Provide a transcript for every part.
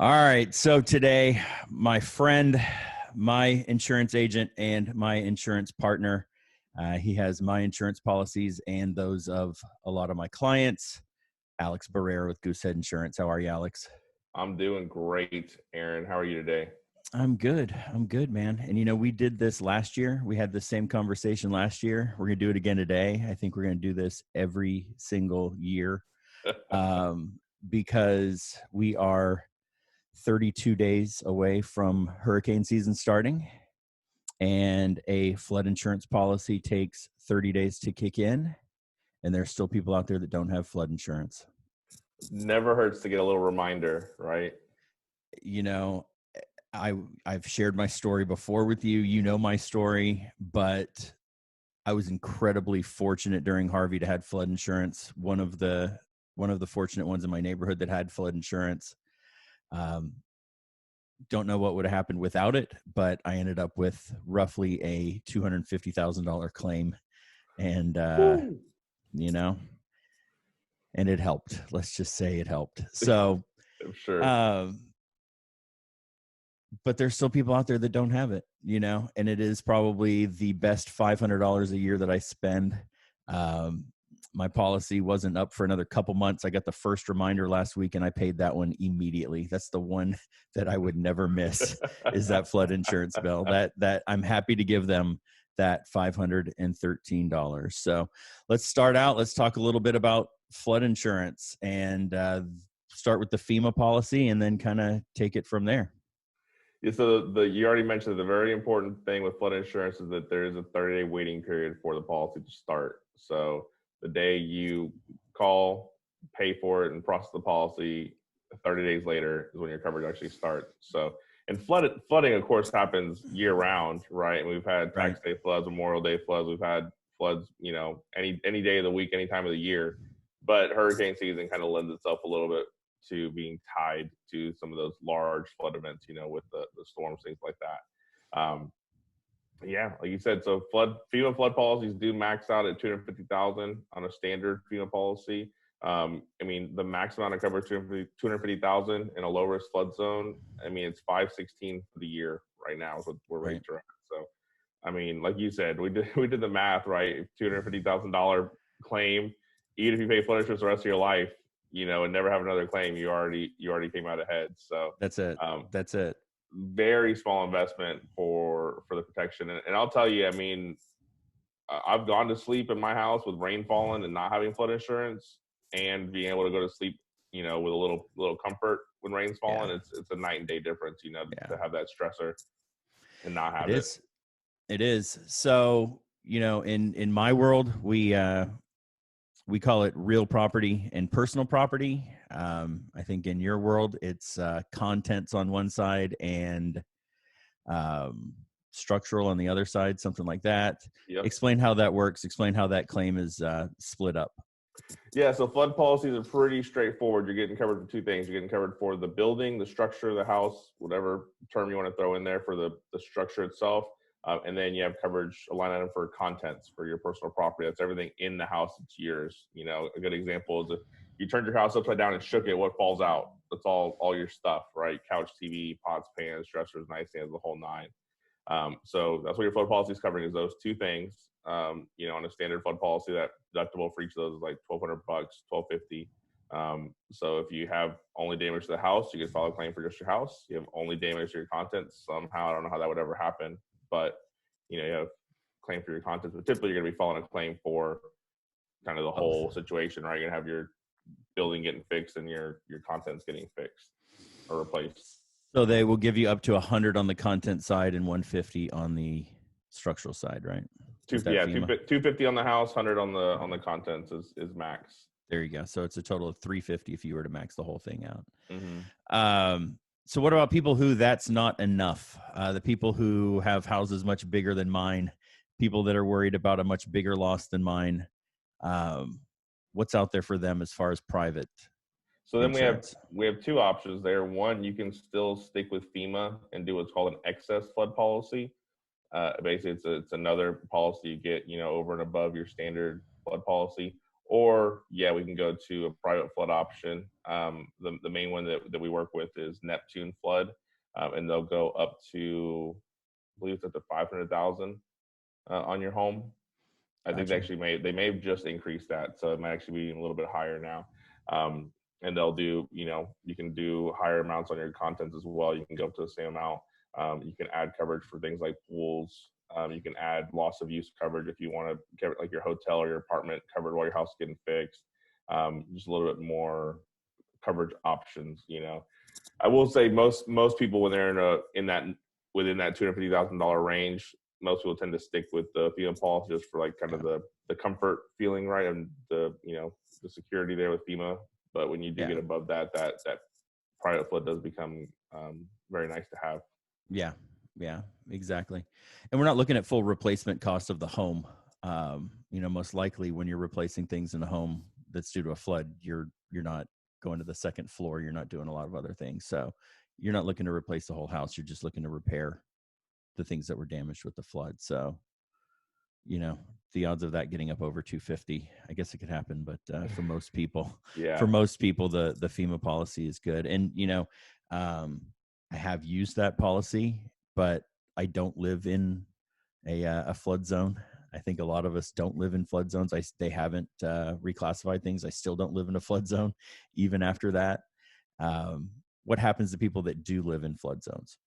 All right. So today, my friend, my insurance agent, and my insurance partner, he has my insurance policies and those of a lot of my clients. Alex.Barrera with Goosehead Insurance. How are you, Alex? I'm doing great, Aaron. How are you today? I'm good. I'm good, man. And we did this last year. We had the same conversation last year. We're going to do it again today. I think we're going to do this every single year because we are 32 days away from hurricane season starting, and a flood insurance policy takes 30 days to kick in, and there's still people out there that don't have flood insurance. Never hurts to get a little reminder, right? I've shared my story before with you. You know my story, but I was incredibly fortunate during Harvey to have flood insurance. One of the fortunate ones in my neighborhood that had flood insurance. Don't know what would have happened without it, but I ended up with roughly a $250,000 claim, and and it helped. Let's just say it helped. So, I'm sure. But there's still people out there that don't have it, and it is probably the best $500 a year that I spend. My policy wasn't up for another couple months. I got the first reminder last week and I paid that one immediately. That's the one that I would never miss is that flood insurance bill. That I'm happy to give them that $513. So let's start out. Let's talk a little bit about flood insurance and start with the FEMA policy and then kind of take it from there. Yeah, so you already mentioned the very important thing with flood insurance is that there is a 30-day waiting period for the policy to start. So the day you call, pay for it, and process the policy, 30 days later is when your coverage actually starts. So, and flooding, of course, happens year round, right? And we've had tax day floods, Memorial Day floods. We've had floods, any day of the week, any time of the year. But hurricane season kind of lends itself a little bit to being tied to some of those large flood events, with the storms, things like that. Yeah, like you said, so FEMA flood policies do max out at $250,000 on a standard FEMA policy. The max amount of coverage $250,000 in a low risk flood zone. It's $516 for the year right now is what we're rates are at. So, like you said, we did the math, right? $250,000 claim, even if you pay flood insurance the rest of your life, and never have another claim, you already came out ahead. So that's it. That's it. Very small investment for the protection. And I'll tell you, I've gone to sleep in my house with rain falling and not having flood insurance and being able to go to sleep, with a little comfort when rain's falling. Yeah. It's a night and day difference, to have that stressor and not have it. It is. So, in my world, we call it real property and personal property. I think in your world, it's contents on one side and structural on the other side, something like that. Yep. Explain how that works. Explain how that claim is split up. Yeah, so flood policies are pretty straightforward. You're getting covered for two things. You're getting covered for the building, the structure of the house, whatever term you want to throw in there for the structure itself. And then you have coverage, a line item for contents for your personal property. That's everything in the house that's yours. A good example is if you turned your house upside down and shook it, what falls out? That's all your stuff, right? Couch, TV, pots, pans, dressers, nightstands, the whole nine. So that's what your flood policy is covering is those two things. On a standard flood policy, that deductible for each of those is like $1,200, $1,250. So if you have only damage to the house, you can file a claim for just your house. You have only damage to your contents. Somehow, I don't know how that would ever happen. But, you have claim for your contents, but typically you're going to be filing a claim for kind of the whole situation, right? You're going to have your building getting fixed and your contents getting fixed or replaced. So they will give you up to 100 on the content side and 150 on the structural side, right? 250 on the house, 100 on the contents is max. There you go. So it's a total of 350 if you were to max the whole thing out. Mm-hmm. So what about people who that's not enough? The people who have houses much bigger than mine, people that are worried about a much bigger loss than mine. What's out there for them as far as private? So then we have two options there. One, you can still stick with FEMA and do what's called an excess flood policy. Basically, it's another policy you get, over and above your standard flood policy. or we can go to a private flood option. The main one that we work with is Neptune Flood, and they'll go up to, I believe it's up to 500,000 on your home. I think Gotcha. they may have just increased that, so it might actually be a little bit higher now. And they'll do, you can do higher amounts on your contents as well. You can go up to the same amount. You can add coverage for things like pools. You can add loss of use coverage if you want to get like your hotel or your apartment covered while your house is getting fixed. Just a little bit more coverage options. I will say most people when they're within that $250,000 range, most people tend to stick with the FEMA policy just for like kind of the comfort feeling, right, and the security there with FEMA. But when you do get above that private flood does become very nice to have. Yeah, exactly. And we're not looking at full replacement cost of the home. Most likely when you're replacing things in a home that's due to a flood, you're not going to the second floor. You're not doing a lot of other things. So you're not looking to replace the whole house. You're just looking to repair the things that were damaged with the flood. So, the odds of that getting up over 250, I guess it could happen, but for most people, the FEMA policy is good. And, I have used that policy, but I don't live in a flood zone. I think a lot of us don't live in flood zones. They haven't reclassified things. I still don't live in a flood zone, even after that. What happens to people that do live in flood zones?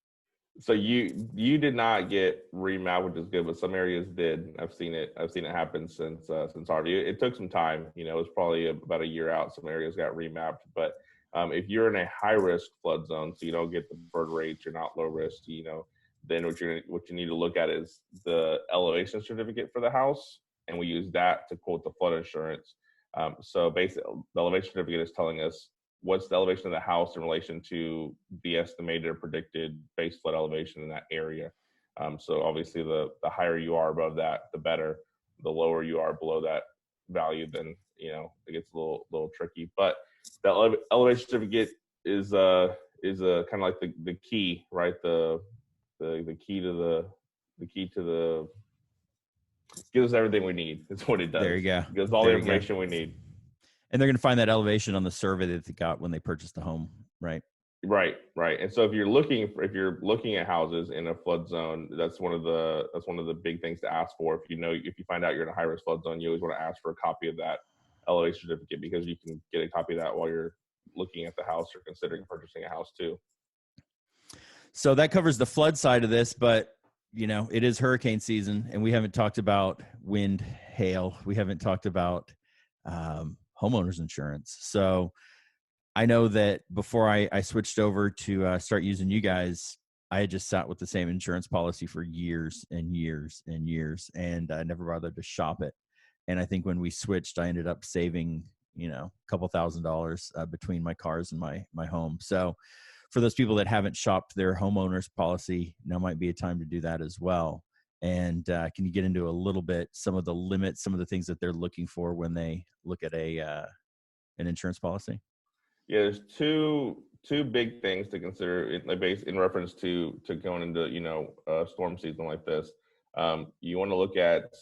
So you did not get remapped, which is good, but some areas did. I've seen it happen since Harvey. It took some time. It was probably about a year out. Some areas got remapped, but if you're in a high risk flood zone, so you don't get the preferred rates, you're not low risk, then what you need to look at is the elevation certificate for the house, and we use that to quote the flood insurance. So basically, the elevation certificate is telling us what's the elevation of the house in relation to the estimated or predicted base flood elevation in that area. So obviously, the higher you are above that, the better. The lower you are below that value, then it gets a little tricky. But the elevation certificate is kind of like the key, right? The key to the gives us everything we need. It's what it does. There you go. It gives all the information we need. And they're going to find that elevation on the survey that they got when they purchased the home, right? Right. And so if you're looking at houses in a flood zone, that's one of the big things to ask for. If you find out you're in a high risk flood zone, you always want to ask for a copy of that elevation certificate, because you can get a copy of that while you're looking at the house or considering purchasing a house too. So that covers the flood side of this, but it is hurricane season, and we haven't talked about wind, hail. We haven't talked about homeowners insurance. So I know that before I switched over to start using you guys, I had just sat with the same insurance policy for years and years and years, and I never bothered to shop it. And I think when we switched, I ended up saving, a couple $1,000s between my cars and my home. So for those people that haven't shopped their homeowners policy, now might be a time to do that as well. And can you get into a little bit some of the limits, some of the things that they're looking for when they look at an insurance policy? Yeah, there's two big things to consider in reference to going into a storm season like this. You want to look at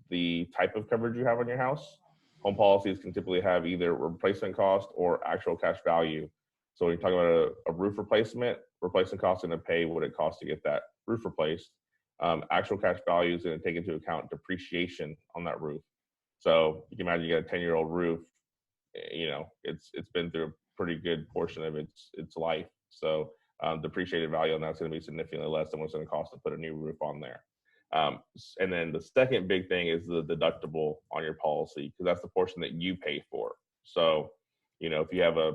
the type of coverage you have on your house. Home policies can typically have either replacement cost or actual cash value. So when you talk about a roof replacement cost is going to pay what it costs to get that roof replaced. Actual cash value is going to take into account depreciation on that roof. So you can imagine you got a 10-year-old roof, it's been through a pretty good portion of its life. So depreciated value on that's going to be significantly less than what's going to cost to put a new roof on there. And then the second big thing is the deductible on your policy, because that's the portion that you pay for. So, if you have a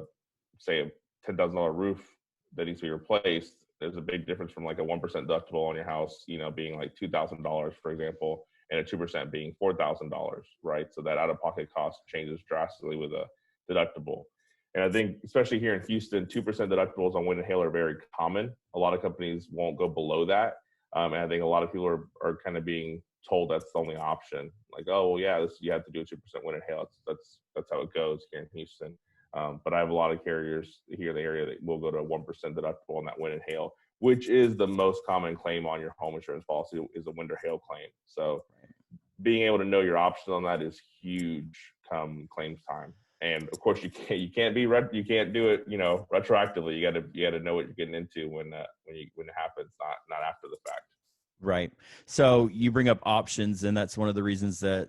$10,000 roof that needs to be replaced, there's a big difference from like a 1% deductible on your house, being like $2,000, for example, and a 2% being $4,000, right? So that out-of-pocket cost changes drastically with a deductible. And I think, especially here in Houston, 2% deductibles on wind and hail are very common. A lot of companies won't go below that. And I think a lot of people are kind of being told that's the only option. Like, oh, well, yeah, you have to do a 2% wind and hail. That's how it goes here in Houston. But I have a lot of carriers here in the area that will go to a 1% deductible on that wind and hail, which is the most common claim on your home insurance policy is a wind or hail claim. So being able to know your options on that is huge come claims time. And of course, you can't do it, retroactively. You gotta know what you're getting into when it happens, not after the fact. Right. So you bring up options, and that's one of the reasons that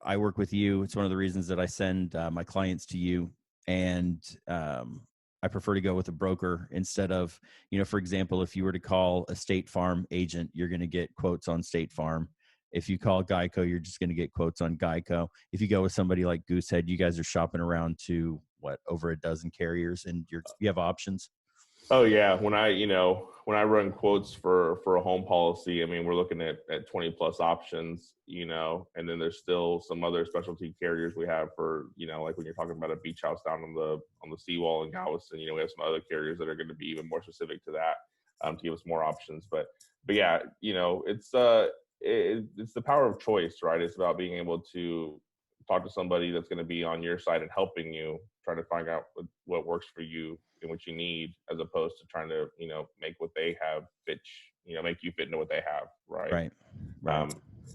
I work with you. It's one of the reasons that I send my clients to you. And I prefer to go with a broker instead of, for example, if you were to call a State Farm agent, you're going to get quotes on State Farm. If you call Geico, you're just going to get quotes on Geico. If you go with somebody like Goosehead, you guys are shopping around to over a dozen carriers, and you have options. Oh yeah. When I run quotes for a home policy, I mean, we're looking at 20 plus options, and then there's still some other specialty carriers we have for, like when you're talking about a beach house down on the seawall in Galveston, we have some other carriers that are going to be even more specific to that, to give us more options. But yeah, it's the power of choice, right? It's about being able to talk to somebody that's going to be on your side and helping you try to find out what works for you and what you need, as opposed to trying to, make what they have make you fit into what they have. Right. Right.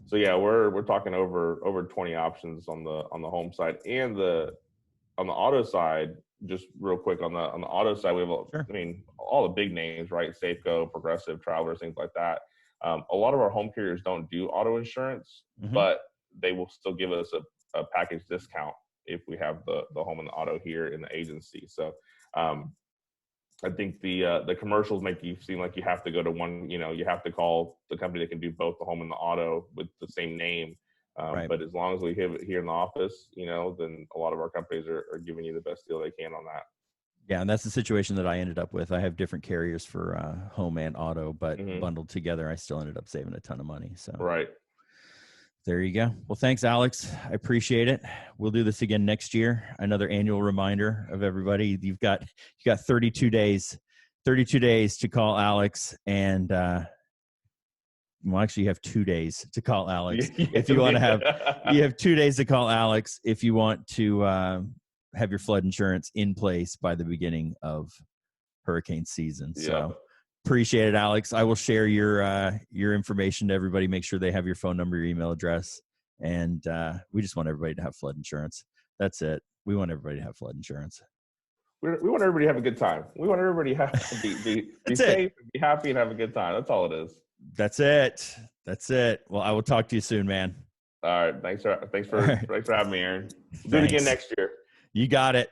So yeah, we're talking over 20 options on the home side, and on the auto side. Just real quick on the auto side, we have, Sure. I mean, all the big names, right? Safeco, Progressive, Travelers, things like that. A lot of our home carriers don't do auto insurance, but they will still give us a package discount if we have the home and the auto here in the agency. So I think the commercials make you seem like you have to go to one, you have to call the company that can do both the home and the auto with the same name. Right. But as long as we have it here in the office, then a lot of our companies are giving you the best deal they can on that. Yeah, and that's the situation that I ended up with. I have different carriers for home and auto, but bundled together, I still ended up saving a ton of money. So right. There you go. Well, thanks, Alex. I appreciate it. We'll do this again next year. Another annual reminder of everybody. You got 32 days to call Alex, and actually you have 2 days to call Alex. If you want to you have 2 days to call Alex if you want to have your flood insurance in place by the beginning of hurricane season. So appreciate it, Alex. I will share your information to everybody. Make sure they have your phone number, your email address. And we just want everybody to have flood insurance. That's it. We want everybody to have flood insurance. We want everybody to have a good time. We want everybody to have be safe, and be happy, and have a good time. That's all it is. That's it. Well, I will talk to you soon, man. All right. Thanks for having me, Aaron. We'll do it again next year. You got it.